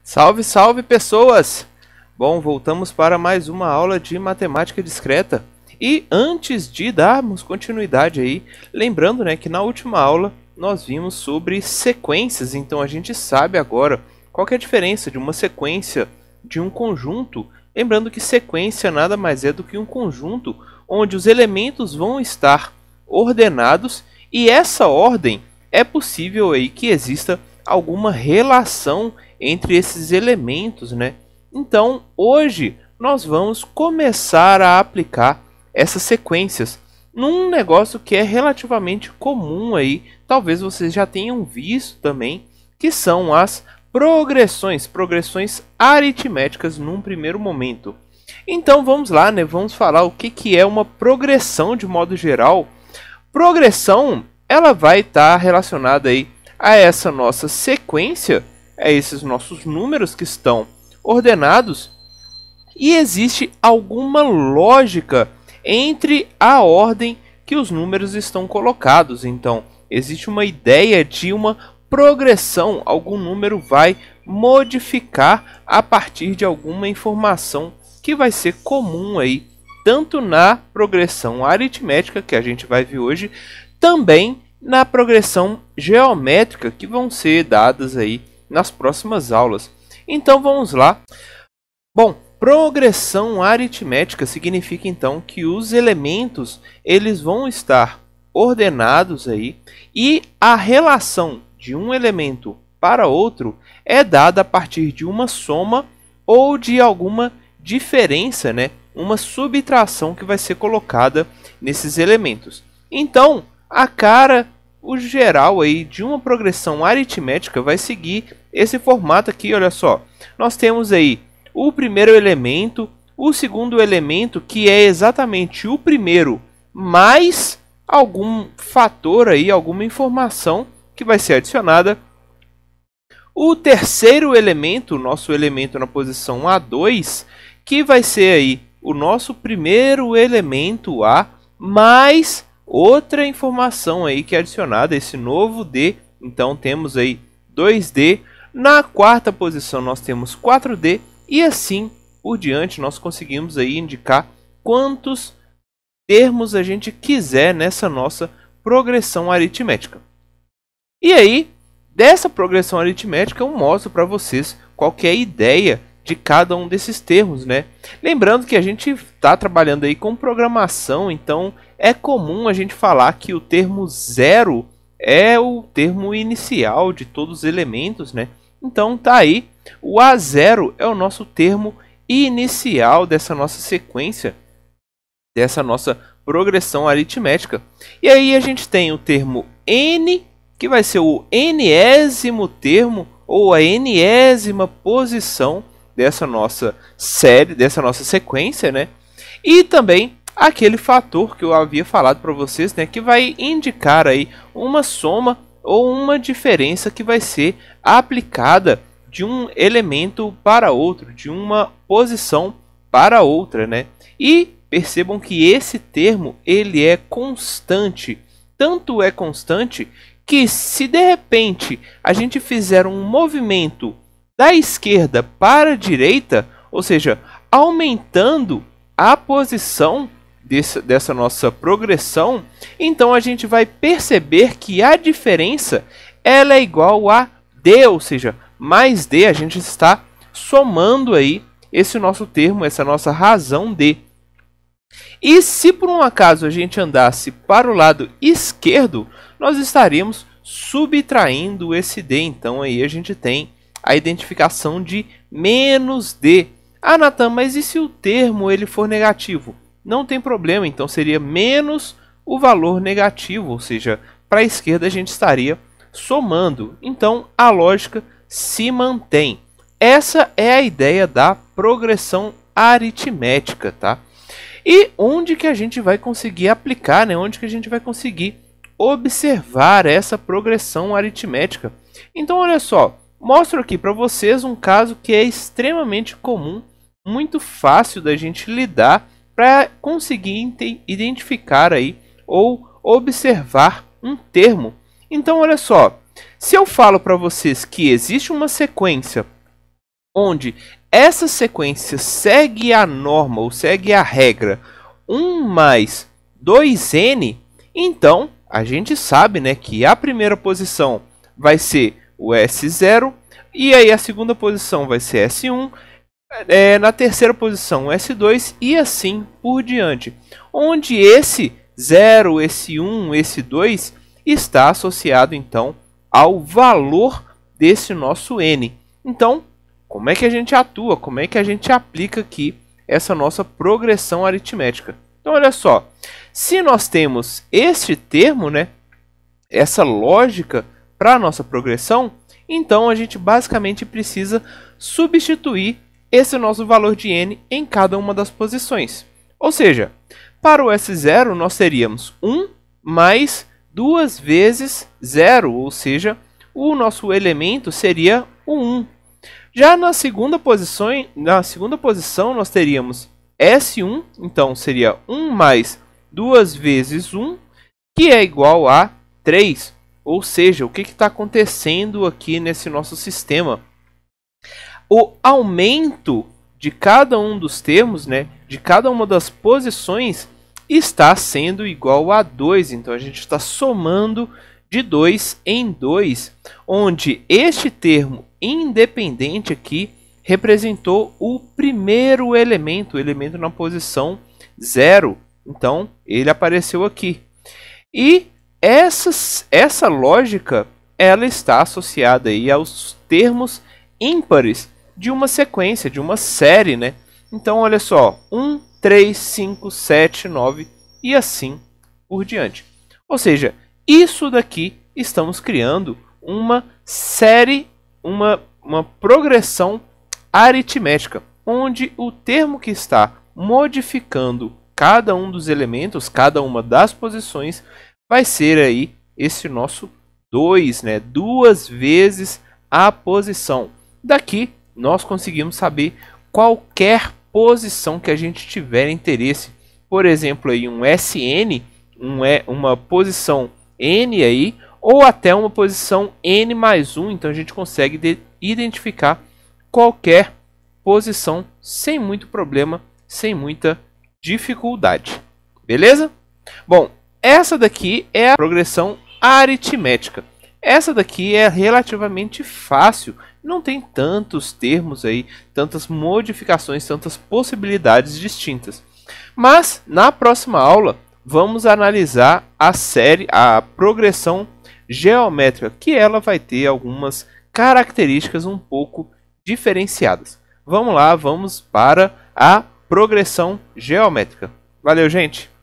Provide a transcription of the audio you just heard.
Salve, salve pessoas! Bom, voltamos para mais uma aula de matemática discreta. E antes de darmos continuidade aí, lembrando, né, que na última aula nós vimos sobre sequências, então a gente sabe agora qual que é a diferença de uma sequência de um conjunto. Lembrando que sequência nada mais é do que um conjunto onde os elementos vão estar ordenados e essa ordem é possível aí que exista alguma relação entre esses elementos, né? Então, hoje nós vamos começar a aplicar essas sequências num negócio que é relativamente comum aí, talvez vocês já tenham visto também, que são as progressões aritméticas num primeiro momento. Então, vamos lá, né? Vamos falar o que é uma progressão de modo geral. Progressão, ela vai estar relacionada aí a essa nossa sequência, a esses nossos números que estão ordenados, e existe alguma lógica entre a ordem que os números estão colocados. Então, existe uma ideia de uma progressão, algum número vai modificar a partir de alguma informação que vai ser comum aí, tanto na progressão aritmética, que a gente vai ver hoje, também na progressão geométrica, que vão ser dadas aí nas próximas aulas. Então vamos lá. Bom, progressão aritmética significa então que os elementos eles vão estar ordenados aí e a relação de um elemento para outro é dada a partir de uma soma ou de alguma diferença, né? Uma subtração que vai ser colocada nesses elementos. Então, o geral aí de uma progressão aritmética vai seguir esse formato aqui, olha só. Nós temos aí o primeiro elemento, o segundo elemento, que é exatamente o primeiro, mais algum fator aí, alguma informação que vai ser adicionada. O terceiro elemento, nosso elemento na posição A2, que vai ser aí o nosso primeiro elemento A, mais outra informação aí que é adicionada, esse novo D. Então temos aí 2D. Na quarta posição nós temos 4D e assim por diante nós conseguimos aí indicar quantos termos a gente quiser nessa nossa progressão aritmética. E aí, dessa progressão aritmética eu mostro para vocês qual que é a ideia de cada um desses termos, né? Lembrando que a gente está trabalhando aí com programação, então é comum a gente falar que o termo zero é o termo inicial de todos os elementos, né? Então tá aí, o A0 é o nosso termo inicial dessa nossa sequência, dessa nossa progressão aritmética. E aí a gente tem o termo N, que vai ser o enésimo termo ou a enésima posição dessa nossa série, dessa nossa sequência, né? E também aquele fator que eu havia falado para vocês, né, que vai indicar aí uma soma ou uma diferença que vai ser aplicada de um elemento para outro, de uma posição para outra, né? E percebam que esse termo ele é constante, tanto é constante que se de repente a gente fizer um movimento da esquerda para a direita, ou seja, aumentando a posição dessa nossa progressão, então a gente vai perceber que a diferença ela é igual a D, ou seja, mais D, a gente está somando aí esse nosso termo, essa nossa razão D. E se por um acaso a gente andasse para o lado esquerdo, nós estaríamos subtraindo esse D, então aí a gente tem a identificação de menos D. Ah, Natan, mas e se o termo ele for negativo? Não tem problema, então seria menos o valor negativo, ou seja, para a esquerda a gente estaria somando. Então a lógica se mantém. Essa é a ideia da progressão aritmética, tá? E onde que a gente vai conseguir aplicar, né? Onde que a gente vai conseguir observar essa progressão aritmética? Então olha só, mostro aqui para vocês um caso que é extremamente comum, muito fácil da gente lidar para conseguir identificar aí ou observar um termo. Então olha só, se eu falo para vocês que existe uma sequência onde essa sequência segue a norma ou segue a regra 1 mais 2n, então a gente sabe, né, que a primeira posição vai ser o S0, e aí a segunda posição vai ser S1, na terceira posição o S2 e assim por diante, onde esse 0, esse 1, esse 2 está associado então ao valor desse nosso n. Então, como é que a gente atua? Como é que a gente aplica aqui essa nossa progressão aritmética? Então, olha só, se nós temos este termo, né, essa lógica para a nossa progressão, então a gente basicamente precisa substituir esse nosso valor de n em cada uma das posições. Ou seja, para o S0 nós teríamos 1 mais 2 vezes 0, ou seja, o nosso elemento seria o 1. Já na segunda posição nós teríamos S1, então seria 1 mais 2 vezes 1, que é igual a 3. Ou seja, o que está acontecendo aqui nesse nosso sistema? O aumento de cada um dos termos, né, de cada uma das posições, está sendo igual a 2. Então a gente está somando de 2 em 2, onde este termo independente aqui representou o primeiro elemento, o elemento na posição 0. Então ele apareceu aqui. E essa lógica ela está associada aí aos termos ímpares de uma sequência, de uma série, né? Então olha só, 1, 3, 5, 7, 9 e assim por diante. Ou seja, isso daqui estamos criando uma série, uma progressão aritmética, onde o termo que está modificando cada um dos elementos, cada uma das posições, vai ser aí esse nosso 2, né? 2 vezes a posição. Daqui nós conseguimos saber qualquer posição que a gente tiver interesse. Por exemplo, aí um SN, uma posição N aí, ou até uma posição N mais 1. Então a gente consegue identificar qualquer posição sem muito problema, sem muita dificuldade. Beleza? Bom, essa daqui é a progressão aritmética. Essa daqui é relativamente fácil, não tem tantos termos aí, tantas modificações, tantas possibilidades distintas. Mas na próxima aula vamos analisar a progressão geométrica, que ela vai ter algumas características um pouco diferenciadas. Vamos lá, vamos para a progressão geométrica. Valeu, gente!